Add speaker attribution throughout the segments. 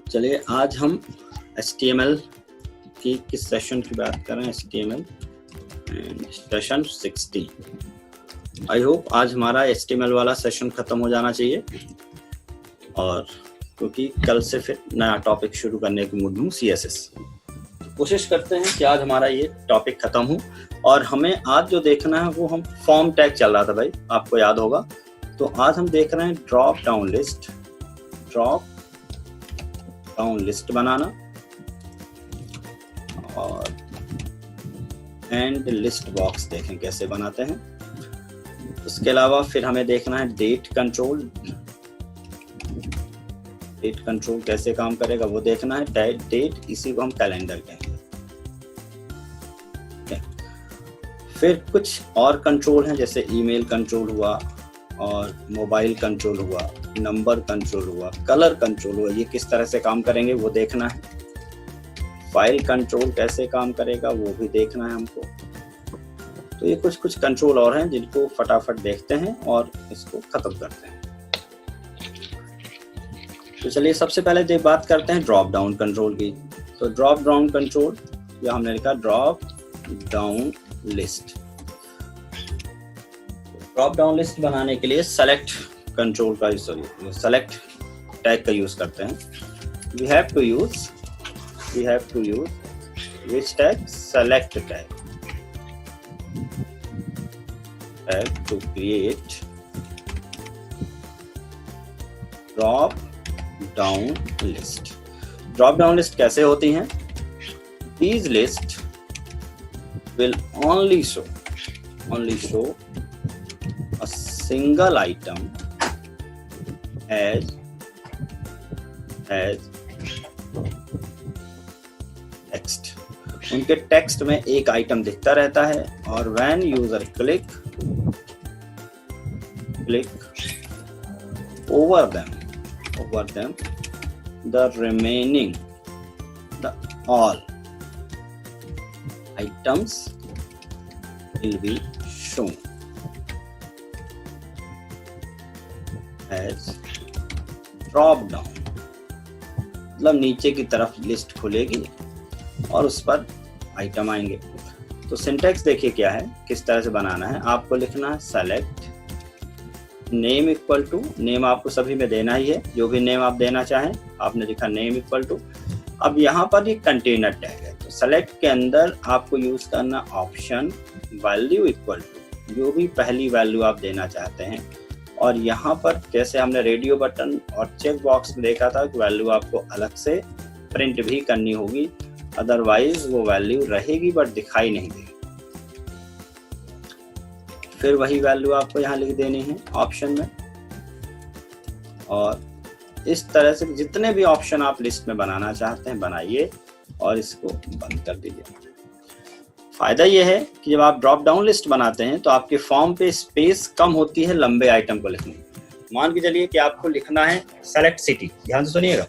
Speaker 1: चलिए आज हम HTML की किस सेशन की बात कर रहे हैं, HTML सेशन 16। आई होप आज हमारा HTML वाला सेशन खत्म हो जाना चाहिए और क्योंकि कल से फिर नया टॉपिक शुरू करने की मूड में CSS। कोशिश करते हैं कि आज हमारा ये टॉपिक खत्म हो और हमें आज जो देखना है वो हम फॉर्म टैग चल रहा था भाई, आपको याद होगा। तो आज हम देख रहे हैं ड्रॉप डाउन लिस्ट बनाना और एंड लिस्ट बॉक्स देखें कैसे बनाते हैं। उसके अलावा फिर हमें देखना है डेट कंट्रोल कैसे काम करेगा वो देखना है। डेट इसी को हम कैलेंडर कहेंगे। फिर कुछ और कंट्रोल हैं जैसे ईमेल कंट्रोल हुआ और मोबाइल कंट्रोल हुआ, नंबर कंट्रोल हुआ, कलर कंट्रोल हुआ, ये किस तरह से काम करेंगे वो देखना है। फाइल कंट्रोल कैसे काम करेगा वो भी देखना है हमको। तो ये कुछ कंट्रोल और हैं जिनको फटाफट देखते हैं और इसको खत्म करते हैं। तो चलिए सबसे पहले बात करते हैं ड्रॉप डाउन कंट्रोल की। तो ड्रॉप डाउन कंट्रोल या हमने लिखा drop down list. Drop down list बनाने के लिए सेलेक्ट कंट्रोल का सेलेक्ट टैग का यूज करते हैं। We have to use which tag? Select tag to create drop down list। drop down list कैसे होती हैं? These list will only show a single item as text. उनके text में एक आइटम दिखता रहता है और when user click over them all items will be shown as drop down। मतलब नीचे की तरफ लिस्ट खुलेगी और उस पर आइटम आएंगे। तो सिंटैक्स देखिए क्या है, किस तरह से बनाना है। आपको लिखना है select name equal to, name आपको सभी में देना ही है, जो भी नेम आप देना चाहें। आपने लिखा नेम इक्वल टू। अब यहाँ पर ये कंटेनर टैग है, तो सेलेक्ट के अंदर आपको यूज करना ऑप्शन वैल्यू इक्वल टू, जो भी पहली वैल्यू आप देना चाहते हैं। और यहाँ पर जैसे हमने रेडियो बटन और चेक बॉक्स में देखा था कि वैल्यू आपको अलग से प्रिंट भी करनी होगी, अदरवाइज वो वैल्यू रहेगी बट दिखाई नहीं देगी। फिर वही वैल्यू आपको यहाँ लिख देनी है ऑप्शन में। और इस तरह से जितने भी ऑप्शन आप लिस्ट में बनाना चाहते हैं बनाइए और इसको बंद कर दीजिए। फायदा ये है कि जब आप ड्रॉप डाउन लिस्ट बनाते हैं तो आपके फॉर्म पे स्पेस कम होती है लंबे आइटम को लिखने। मान के चलिए कि आपको लिखना है सेलेक्ट सिटी, ध्यान से सुनिएगा,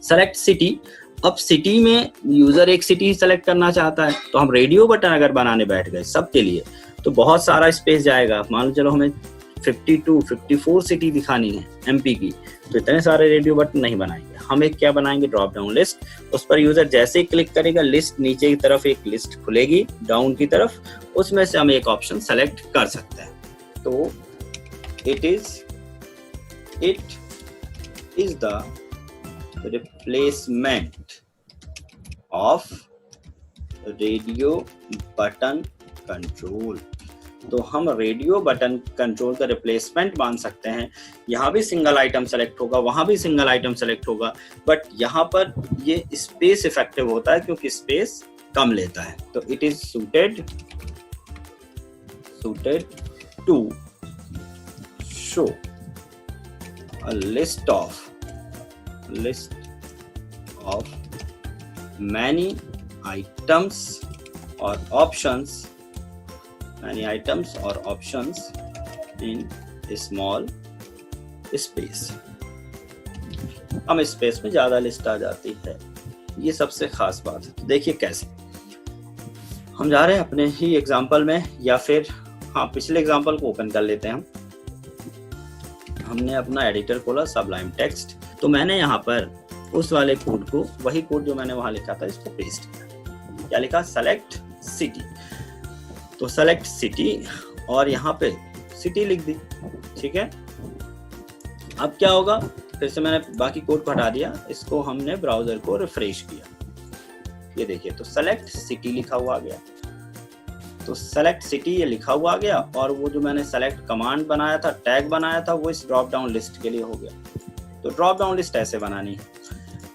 Speaker 1: सेलेक्ट सिटी। अब सिटी में यूजर एक सिटी सेलेक्ट करना चाहता है, तो हम रेडियो बटन अगर बनाने बैठ गए सबके लिए तो बहुत सारा स्पेस जाएगा। मान लो चलो हमें 54 सिटी दिखानी है MP की, तो इतने सारे रेडियो बटन नहीं बनाएंगे। हम एक क्या बनाएंगे, ड्रॉप डाउन लिस्ट। उस पर यूजर जैसे ही क्लिक करेगा लिस्ट नीचे की तरफ एक लिस्ट खुलेगी डाउन की तरफ, उसमें से हम एक ऑप्शन सेलेक्ट कर सकते हैं। तो it is the replacement of radio button control. तो हम रेडियो बटन कंट्रोल का रिप्लेसमेंट मान सकते हैं। यहाँ भी सिंगल आइटम सेलेक्ट होगा, वहां भी सिंगल आइटम सेलेक्ट होगा, बट यहाँ पर ये स्पेस इफेक्टिव होता है क्योंकि स्पेस कम लेता है। तो it is suited to show a list of many items or options in a small space। हम स्पेस में ज्यादा लिस्ट आ जाती है, ये सबसे खास बात है। देखिए कैसे हम जा रहे हैं अपने ही एग्जांपल में, या फिर पिछले एग्जांपल को ओपन कर लेते हैं हम। हमने अपना एडिटर खोला सबलाइम टेक्स्ट, तो मैंने यहाँ पर उस वाले कोड को, वही कोड जो मैंने वहां लिखा था, इसको पेस्ट किया। क्या लिखा? Select city. तो सेलेक्ट सिटी और यहाँ पे सिटी लिख दी। ठीक है, अब क्या होगा, फिर से मैंने बाकी कोड को हटा दिया, इसको हमने ब्राउजर को रिफ्रेश किया। ये देखिए, तो सेलेक्ट सिटी लिखा हुआ आ गया। तो सेलेक्ट सिटी ये लिखा हुआ आ गया, और वो जो मैंने सेलेक्ट कमांड बनाया था, टैग बनाया था, वो इस ड्रॉप डाउन लिस्ट के लिए हो गया। तो ड्रॉप डाउन लिस्ट ऐसे बनानी है।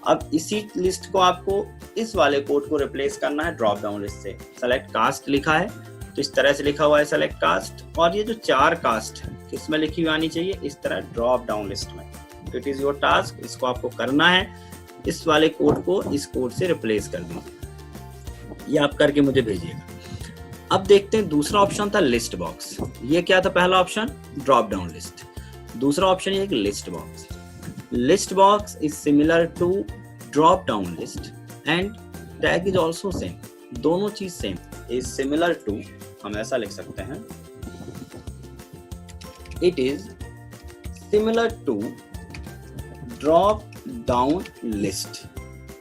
Speaker 1: अब इसी लिस्ट को आपको इस वाले कोड को रिप्लेस करना है ड्रॉप डाउन लिस्ट से। सेलेक्ट कास्ट लिखा है, तो इस तरह से लिखा हुआ है सेलेक्ट कास्ट, और ये जो 4 कास्ट किसमें लिखी हुई आनी चाहिए? इस तरह ड्रॉप डाउन लिस्ट में। तो इट इज योर टास्क, इसको आपको करना है, इस वाले कोड को इस कोड से रिप्लेस कर दीजिए। ये आप करके मुझे भेजिएगा। अब देखते हैं, दूसरा ऑप्शन था लिस्ट बॉक्स। ये क्या था? पहला ऑप्शन ड्रॉप डाउन लिस्ट, दूसरा ऑप्शन ये list box. List box is similar to drop down list and tag is also same. दोनों चीज सेम। इज सिमिलर टू, हम ऐसा लिख सकते हैं, it is similar to drop down list.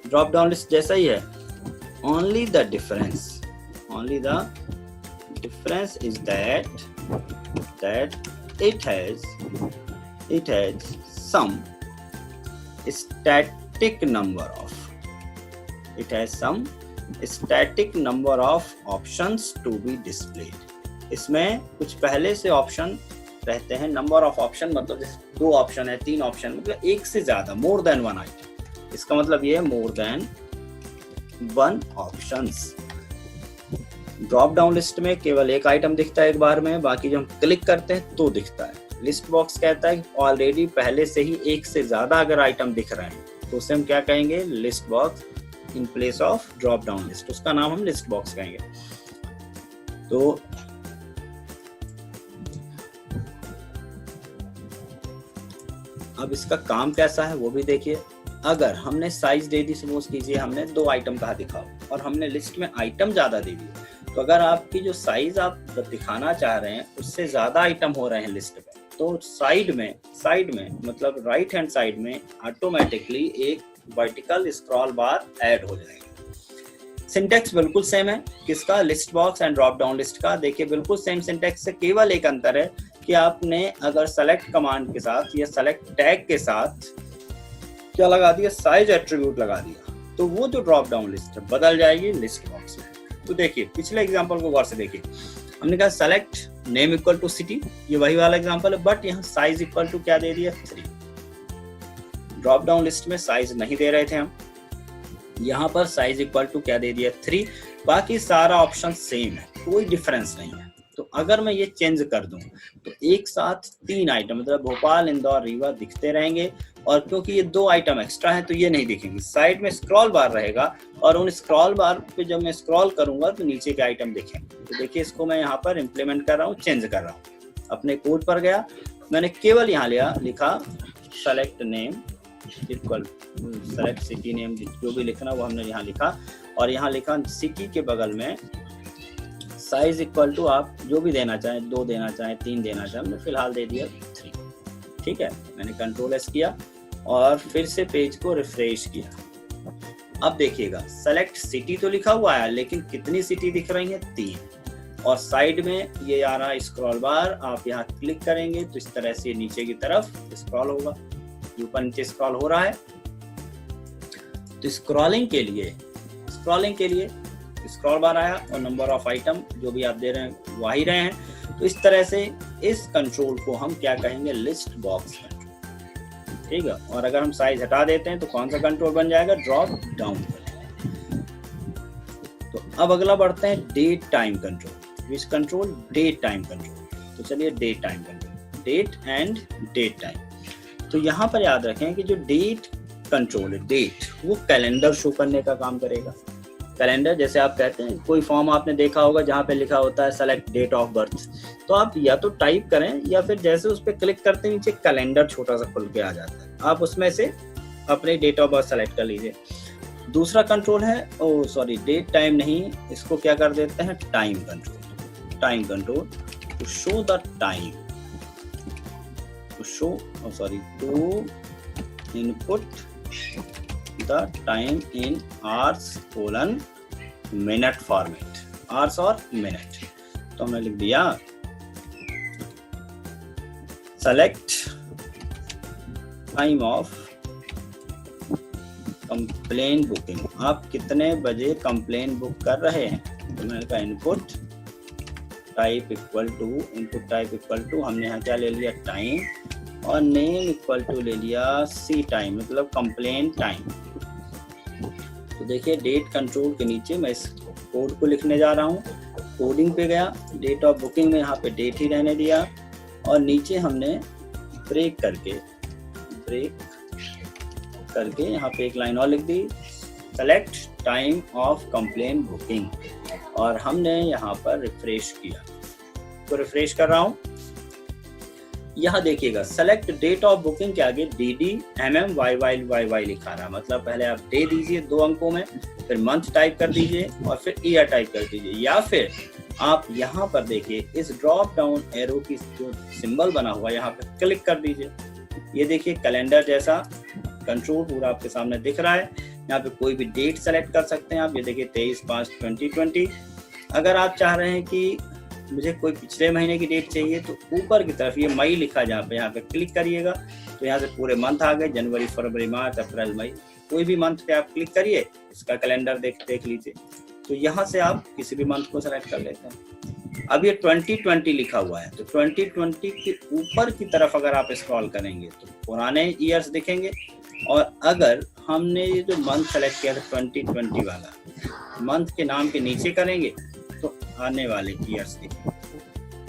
Speaker 1: Drop down list जैसा ही है, only the difference is that it has some static number of options to be displayed। इसमें कुछ पहले से ऑप्शन रहते हैं। नंबर ऑफ ऑप्शन मतलब जैसे 2 ऑप्शन है, 3 ऑप्शन, मतलब एक से ज्यादा, मोर देन 1 आइटम। इसका मतलब ये है more than 1 options. Drop down list में केवल एक आइटम दिखता है एक बार में, बाकी जब हम क्लिक करते हैं तो दिखता है। लिस्ट बॉक्स कहता है ऑलरेडी पहले से ही एक से ज्यादा अगर आइटम दिख रहे हैं तो उसे हम क्या कहेंगे? List box in place of drop down list. उसका नाम हम लिस्ट बॉक्स कहेंगे। तो अब इसका काम कैसा है वो भी देखिए। अगर हमने साइज दे दी, सपोज कीजिए हमने 2 आइटम कहा दिखाओ, और हमने लिस्ट में आइटम ज्यादा दे दिए, तो अगर आपकी जो साइज आप दिखाना चाह रहे हैं उससे ज्यादा आइटम हो रहे हैं लिस्ट में, तो साइड में मतलब राइट हैंड साइड में ऑटोमेटिकली एक वर्टिकल स्क्रॉल बार ऐड हो जाएगा। सिंटेक्स बिल्कुल सेम है किसका? List box and drop down list का। देखिए बिल्कुल सेम सिंटेक्स है, केवल एक अंतर है कि आपने अगर सेलेक्ट कमांड के साथ या सेलेक्ट टैग के साथ क्या लगा दिया? साइज एट्रीब्यूट लगा दिया, तो वो जो ड्रॉप डाउन लिस्ट है बदल जाएगी लिस्ट बॉक्स में। तो देखिए पिछले एग्जांपल को गौर से देखिए, हमने कहा select name equal to city, ये वही वाला एग्जांपल है, बट यहाँ साइज इक्वल टू क्या दे दिया? 3। ड्रॉप डाउन लिस्ट में साइज नहीं दे रहे थे हम, यहाँ पर साइज इक्वल टू क्या दे दिया? 3। बाकी सारा ऑप्शन सेम है, कोई डिफरेंस नहीं है। तो अगर मैं ये चेंज कर दूं तो एक साथ 3 आइटम मतलब भोपाल, इंदौर, रीवा दिखते रहेंगे, और क्योंकि ये 2 आइटम एक्स्ट्रा हैं तो ये नहीं दिखेंगे। साइड में स्क्रॉल बार रहेगा, और उन स्क्रॉल बार पे जब मैं स्क्रॉल करूंगा तो नीचे के आइटम दिखेंगे। तो देखिए इसको मैं यहाँ पर इम्प्लीमेंट कर रहा हूँ, चेंज कर रहा हूँ। अपने कोड पर गया, मैंने केवल यहाँ लिखा select name equal select city name, जो भी लिखना वो हमने यहाँ लिखा, और यहाँ लिखा सिटी के बगल में साइज इक्वल टू आप जो भी देना चाहें, 2 देना चाहें, 3 देना चाहें, मैं फिलहाल दे दिया 3। ठीक है, मैंने कंट्रोल एस किया और फिर से पेज को रिफ्रेश किया। अब देखिएगा सेलेक्ट सिटी तो लिखा हुआ है, लेकिन कितनी सिटी दिख रही है? 3। और साइड में ये आ रहा है स्क्रॉल बार, आप यहाँ क्लिक करेंगे तो इस तरह से नीचे की तरफ स्क्रॉल होगा, ऊपर नीचे स्क्रॉल हो रहा है। तो स्क्रॉलिंग के लिए स्क्रॉल बार आया, और नंबर ऑफ आइटम जो भी आप दे रहे हैं वो आ ही रहे हैं। तो इस तरह से इस कंट्रोल को हम क्या कहेंगे? List box control. ठीक है, और अगर हम साइज हटा देते हैं तो कौन सा कंट्रोल बन जाएगा? Drop down. तो अब अगला बढ़ते हैं date time control. Which control? Date time control. तो चलिए date time control, date and date time. तो यहाँ पर याद रखें कि जो डेट कंट्रोल है, डेट वो कैलेंडर शो करने का काम करेगा। कैलेंडर जैसे आप कहते हैं, कोई फॉर्म आपने देखा होगा जहाँ पे लिखा होता है सेलेक्ट डेट ऑफ बर्थ, तो आप या तो टाइप करें या फिर जैसे उस पर क्लिक करते हैं नीचे कैलेंडर छोटा सा खुल के आ जाता है, आप उसमें से अपने डेट ऑफ बर्थ सेलेक्ट कर लीजिए। दूसरा कंट्रोल है डेट टाइम नहीं, इसको क्या कर देते हैं? Time control. Time control to show the time, to input the time in hours colon minute format, hours और मिनट। तो हमने लिख दिया select time of complain booking, आप कितने बजे कंप्लेन बुक कर रहे हैं। तो मैंने कहा input type equal to, input type equal to, हमने यहाँ क्या ले लिया टाइम, और नेम इक्वल टू ले लिया सी टाइम, मतलब कंप्लेन टाइम। तो देखिए डेट कंट्रोल के नीचे मैं इस कोड को लिखने जा रहा हूँ, कोडिंग पे गया, डेट ऑफ बुकिंग में यहाँ पे डेट ही रहने दिया, और नीचे हमने ब्रेक करके यहाँ पे एक लाइन और लिख दी, select time of complain booking, और हमने यहाँ पर रिफ्रेश किया। तो रिफ्रेश कर रहा हूँ, यहाँ देखिएगा सेलेक्ट डेट ऑफ बुकिंग के आगे DD MM YY लिखा रहा, मतलब पहले आप डे दीजिए 2 अंकों में, फिर मंथ टाइप कर दीजिए और फिर ईयर टाइप कर दीजिए, या फिर आप यहाँ पर देखिए इस ड्रॉप डाउन एरो की जो सिंबल बना हुआ है यहाँ पे क्लिक कर दीजिए। ये देखिए कैलेंडर जैसा कंट्रोल पूरा आपके सामने दिख रहा है। यहाँ पे कोई भी डेट सेलेक्ट कर सकते हैं आप, ये देखिए 23/5/2020। अगर आप चाह रहे हैं कि मुझे कोई पिछले महीने की डेट चाहिए तो ऊपर की तरफ ये मई लिखा जहाँ पे, यहाँ पे क्लिक करिएगा तो यहाँ से पूरे मंथ आ गए, जनवरी फरवरी मार्च अप्रैल मई, कोई भी मंथ पे आप क्लिक करिए, इसका कैलेंडर देख लीजिए। तो यहाँ से आप किसी भी मंथ को सेलेक्ट कर लेते हैं। अब ये 2020 लिखा हुआ है, तो 2020 के ऊपर की तरफ अगर आप स्क्रॉल करेंगे तो पुराने ईयर्स दिखेंगे, और अगर हमने ये जो मंथ सेलेक्ट किया था 2020 वाला, मंथ के नाम के नीचे करेंगे तो आने वाले ईयर्स दिखेंगे।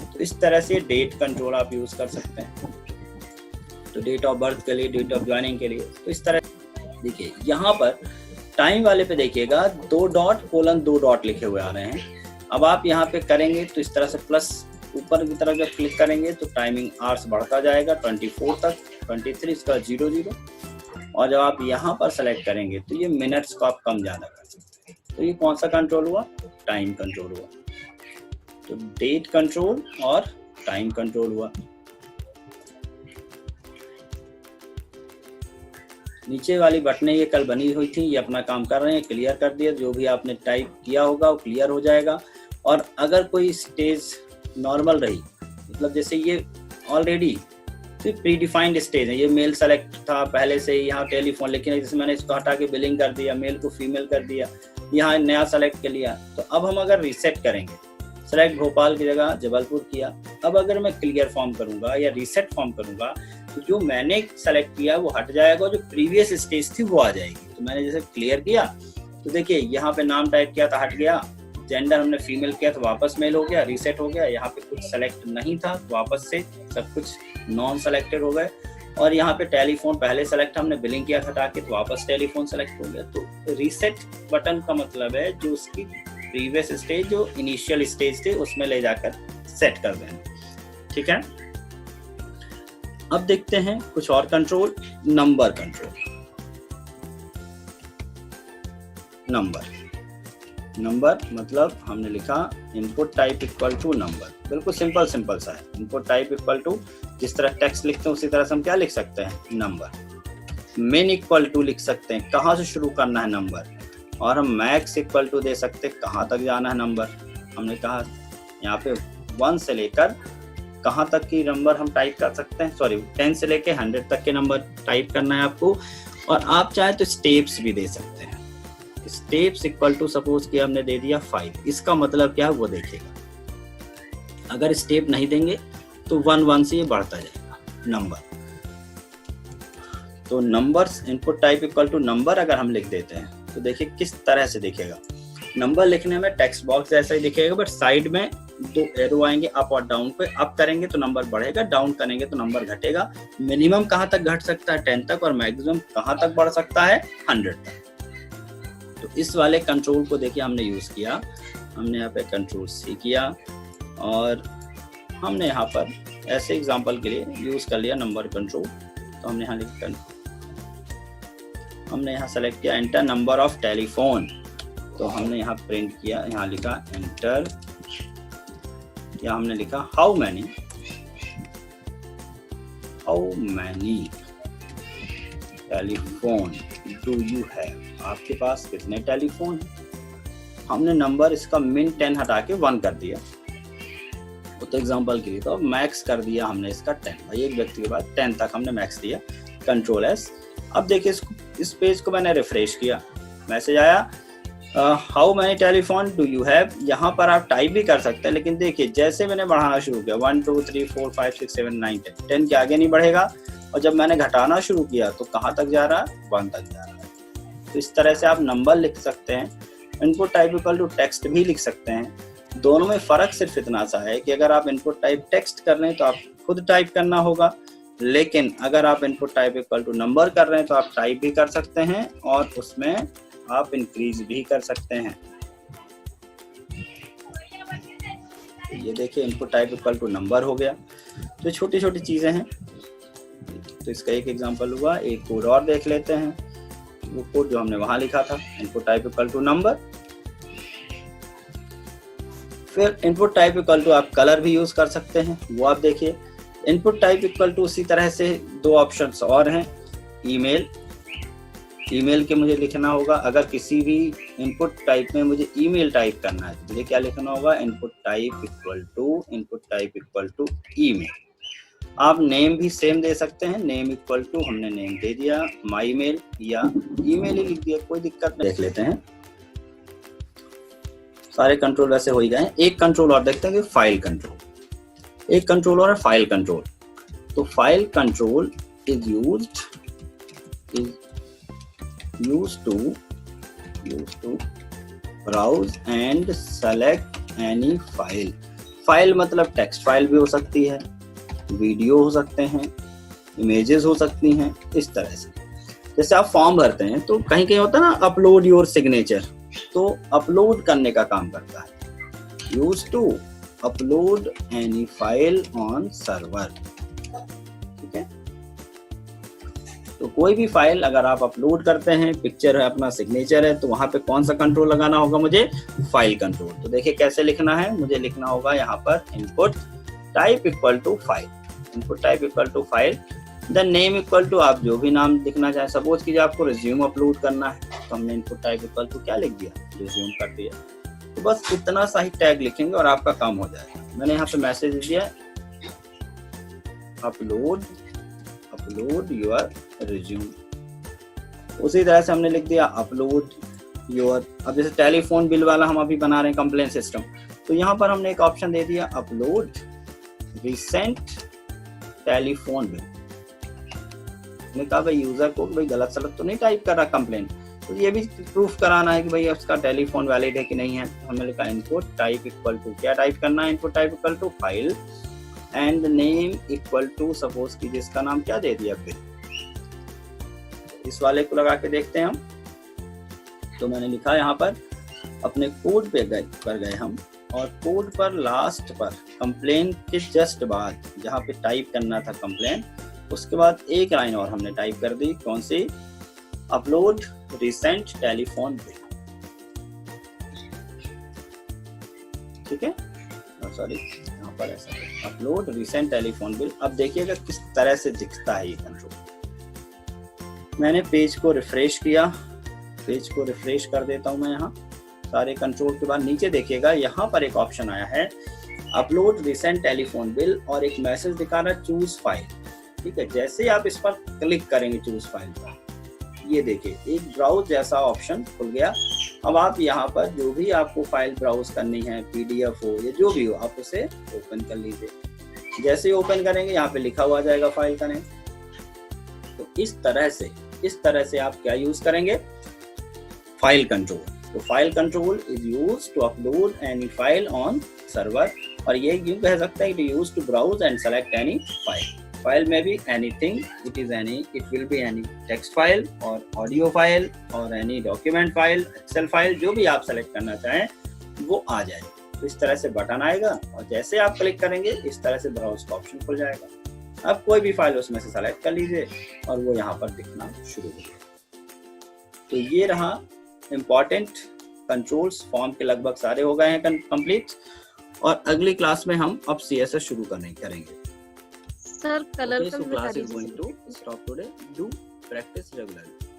Speaker 1: तो इस तरह से डेट कंट्रोल आप यूज कर सकते हैं। तो डेट ऑफ बर्थ के लिए, डेट ऑफ ज्वाइनिंग के लिए, तो इस तरह देखिए यहाँ पर टाइम वाले पे देखिएगा 2.:2 लिखे हुए आ रहे हैं। अब आप यहाँ पे करेंगे तो इस तरह से प्लस ऊपर की तरफ जब क्लिक करेंगे तो टाइमिंग आवर्स बढ़ता जाएगा 24 तक, 23 इसका 00, और जब आप यहाँ पर सेलेक्ट करेंगे तो ये मिनट्स को आप कम ज्यादा कर सकते हैं। तो ये कौन सा कंट्रोल हुआ, टाइम कंट्रोल हुआ। तो डेट कंट्रोल और टाइम कंट्रोल हुआ। नीचे वाली बटनें ये कल बनी हुई थी, ये अपना काम कर रहे हैं, क्लियर कर दिया, जो भी आपने टाइप किया होगा वो क्लियर हो जाएगा। और अगर कोई स्टेज नॉर्मल रही, मतलब जैसे ये ऑलरेडी प्री डिफाइंड स्टेज है, ये मेल सेलेक्ट था पहले से ही, यहाँ टेलीफोन, लेकिन जैसे मैंने इसको हटा के बिलिंग कर दिया, मेल को फीमेल कर दिया, यहाँ नया सेलेक्ट कर लिया। तो अब हम अगर रीसेट करेंगे, सेलेक्ट भोपाल की जगह जबलपुर किया, अब अगर मैं क्लियर फॉर्म करूंगा या रीसेट फॉर्म करूंगा तो जो मैंने सेलेक्ट किया वो हट जाएगा, जो प्रीवियस स्टेज थी वो आ जाएगी। तो मैंने जैसे क्लियर किया तो देखिए यहाँ पे नाम टाइप किया था, हट गया, जेंडर हमने फीमेल किया तो वापस मेल हो गया, रीसेट हो गया, यहाँ पे कुछ सेलेक्ट नहीं था तो वापस से सब कुछ नॉन सेलेक्टेड हो गए, और यहाँ पे टेलीफोन पहले सेलेक्ट हमने बिलिंग किया था ताकि तो वापस टेलीफोन सेलेक्ट हो गया। तो रीसेट बटन का मतलब है जो उसकी प्रीवियस स्टेज, जो इनिशियल स्टेज थे उसमें ले जाकर सेट कर देना। ठीक है, अब देखते हैं कुछ और कंट्रोल। नंबर कंट्रोल, नंबर मतलब हमने लिखा input type equal to number, बिल्कुल सिंपल सा है। इनपुट टाइप इक्वल टू, जिस तरह टेक्स्ट लिखते हैं उसी तरह से हम क्या लिख सकते हैं, नंबर। मिन इक्वल टू लिख सकते हैं, कहाँ से शुरू करना है नंबर, और हम मैक्स इक्वल टू दे सकते हैं, कहाँ तक जाना है नंबर। हमने कहा यहाँ पे 1 से लेकर कहाँ तक की नंबर हम टाइप कर सकते हैं, सॉरी 10 से लेके 100 तक के नंबर टाइप करना है आपको। और आप चाहे तो स्टेप्स भी दे सकते हैं। स्टेप्स इक्वल टू सपोज कि हमने दे दिया 5, इसका मतलब क्या है वो देखिएगा। अगर स्टेप नहीं देंगे तो 1 से ये बढ़ता जाएगा नंबर। तो numbers input type equal to number अगर हम लिख देते हैं तो देखिए किस तरह से दिखेगा। नंबर लिखने में टेक्स्ट बॉक्स जैसा ही दिखेगा, बट साइड में 2 एरो आएंगे अप और डाउन पे। अप करेंगे तो नंबर बढ़ेगा, डाउन करेंगे तो नंबर घटेगा। मिनिमम कहाँ तक घट सकता है, 10 तक, और मैक्सिमम कहाँ तक बढ़ सकता है, 100 तक। तो इस वाले कंट्रोल को देखिए हमने यूज किया, हमने यहाँ पे कंट्रोल C किया, और हमने यहाँ पर ऐसे एग्जांपल के लिए यूज कर लिया नंबर कंट्रोल। तो हमने यहाँ लिखा, हमने यहाँ सेलेक्ट किया एंटर नंबर ऑफ टेलीफोन, तो हमने यहाँ प्रिंट किया, यहाँ लिखा एंटर, या हमने लिखा how many telephone do you have, आपके पास कितने टेलीफोन है। हमने नंबर इसका मिन 10 हटा के 1 कर दिया, तो एग्जांपल के लिए तो मैक्स कर दिया हमने इसका 10। भाई एक व्यक्ति के बाद 10 तक हमने मैक्स दिया, कंट्रोल एस। अब देखिए इस पेज को मैंने रिफ्रेश किया, मैसेज आया how many telephone do you have. यहाँ पर आप टाइप भी कर सकते हैं, लेकिन देखिए जैसे मैंने बढ़ाना शुरू किया 1 2 3 4 5 6 7 9 10 के आगे नहीं बढ़ेगा, और जब मैंने घटाना शुरू किया तो कहाँ तक जा रहा है, 1 तक जा रहा है। तो इस तरह से आप नंबर लिख सकते हैं, input type equal to text भी लिख सकते हैं। दोनों में फर्क सिर्फ इतना सा है कि अगर आप इनपुट टाइप टेक्स्ट कर रहे हैं तो आप खुद टाइप करना होगा, लेकिन अगर आप input type equal to number कर रहे हैं तो आप टाइप भी कर सकते हैं और उसमें आप इंक्रीज भी कर सकते हैं। तो ये देखिए input type equal to number हो गया। तो छोटी छोटी चीजें हैं। तो इसका एक एग्जांपल हुआ, एक कोड और देख लेते हैं। वो कोड जो हमने वहां लिखा था, input type equal to number, फिर इनपुट टाइप इक्वल टू आप कलर भी यूज कर सकते हैं, वो आप देखिए। इनपुट टाइप इक्वल टू उसी तरह से 2 ऑप्शंस और हैं। ईमेल, ईमेल के मुझे लिखना होगा, अगर किसी भी इनपुट टाइप में मुझे ईमेल टाइप करना है तो मुझे क्या लिखना होगा, input type equal to email. आप नेम भी सेम दे सकते हैं, नेम इक्वल टू, हमने नेम दे दिया माई मेल या ईमेल ही लिख दिया, कोई दिक्कत नहीं। देख लेते हैं, सारे कंट्रोल वैसे हो ही गए। एक कंट्रोल और देखते हैं कि फाइल कंट्रोल। एक कंट्रोल और है फाइल कंट्रोल। तो file control is used to browse and select any file। File मतलब टेक्स्ट फाइल भी हो सकती है, वीडियो हो सकते हैं, इमेजेस हो सकती हैं। इस तरह से जैसे आप फॉर्म भरते हैं तो कहीं कहीं होता है ना अपलोड योर सिग्नेचर, तो अपलोड करने का काम करता है। Use to upload any file on server, ठीक है। तो कोई भी फाइल अगर आप अपलोड करते हैं, पिक्चर है, अपना सिग्नेचर है, तो वहां पे कौन सा कंट्रोल लगाना होगा मुझे, फाइल कंट्रोल। तो देखिए कैसे लिखना है, मुझे लिखना होगा यहाँ पर input type equal to file, input type equal to file, then name equal to आप जो भी नाम लिखना चाहें। सपोज कीजिए आपको रिज्यूम अपलोड करना है, तो हमने इनपुट टाइप इक्वल टू क्या लिख दिया, रिज्यूम कर दिया। तो बस इतना सा ही टैग लिखेंगे और आपका काम हो जाएगा। मैंने यहाँ पे मैसेज दिया अपलोड योर रिज्यूम, उसी तरह से हमने लिख दिया अपलोड योर। अब जैसे टेलीफोन बिल वाला हम अभी बना रहे हैं कंप्लेन सिस्टम, तो यहाँ पर हमने एक ऑप्शन दे दिया अपलोड रिसेंट टेलीफोन बिल। हमने कहा भाई यूजर को भाई गलत सलत तो नहीं टाइप कर रहा कंप्लेन, तो ये भी प्रूफ कराना है कि भाई उसका टेलीफोन वैलिड है कि नहीं है। हमने लिखा इनपुट टाइप इक्वल टू, क्या टाइप करना है, input type equal to file and name equal to, suppose की जिसका नाम क्या दे दिया बिल। इस वाले को लगा के देखते हैं हम। तो मैंने लिखा यहाँ पर अपने कोड पे गए हम, और कोड पर लास्ट पर कंप्लेन के जस्ट बाद जहाँ पे टाइप करना था कंप्लेन, उसके बाद एक लाइन और हमने टाइप कर दी, कौन सी, अपलोड रिसेंट टेलीफोन बिल, ठीक है। सॉरी यहाँ पर ऐसा अपलोड रिसेंट टेलीफोन बिल। अब देखिएगा किस तरह से दिखता है ये कंट्रोल। मैंने पेज को रिफ्रेश किया, पेज को रिफ्रेश कर देता हूं मैं यहाँ सारे कंट्रोल के बाद। नीचे देखिएगा यहाँ पर एक ऑप्शन आया है अपलोड रिसेंट टेलीफोन बिल, और एक मैसेज दिखा रहा है चूज फाइल, ठीक है। जैसे आप इस पर क्लिक करेंगे चूज फाइल पर, ये देखिए एक ब्राउज जैसा ऑप्शन खुल गया। अब आप यहाँ पर जो भी आपको फाइल ब्राउज करनी है, पीडीएफ हो या जो भी हो, आप उसे ओपन कर लीजिए। जैसे ही ओपन करेंगे यहाँ पे लिखा हुआ जाएगा फाइल का नेम। तो इस तरह से आप क्या यूज करेंगे, फाइल कंट्रोल। तो file control is used to upload any file on server, और ये यूं कह सकते हैं कि used to browse and select any file. File में भी anything, it will be any text file और ऑडियो फाइल और any document file, excel file, जो भी आप सेलेक्ट करना चाहें वो आ जाएगी। तो इस तरह से बटन आएगा और जैसे आप क्लिक करेंगे इस तरह से ब्राउज का ऑप्शन खुल जाएगा। अब कोई भी फाइल उसमें से सेलेक्ट कर लीजिए और वो यहाँ पर दिखना शुरू हो जाएगा। तो ये रहा इम्पॉर्टेंट कंट्रोल्स। फॉर्म के लगभग सारे हो गए हैं कंप्लीट, और अगली क्लास में हम अब CSS शुरू करेंगे।
Speaker 2: Sir colour
Speaker 1: Okay, so class is going to stop today. Do
Speaker 2: practice regularly.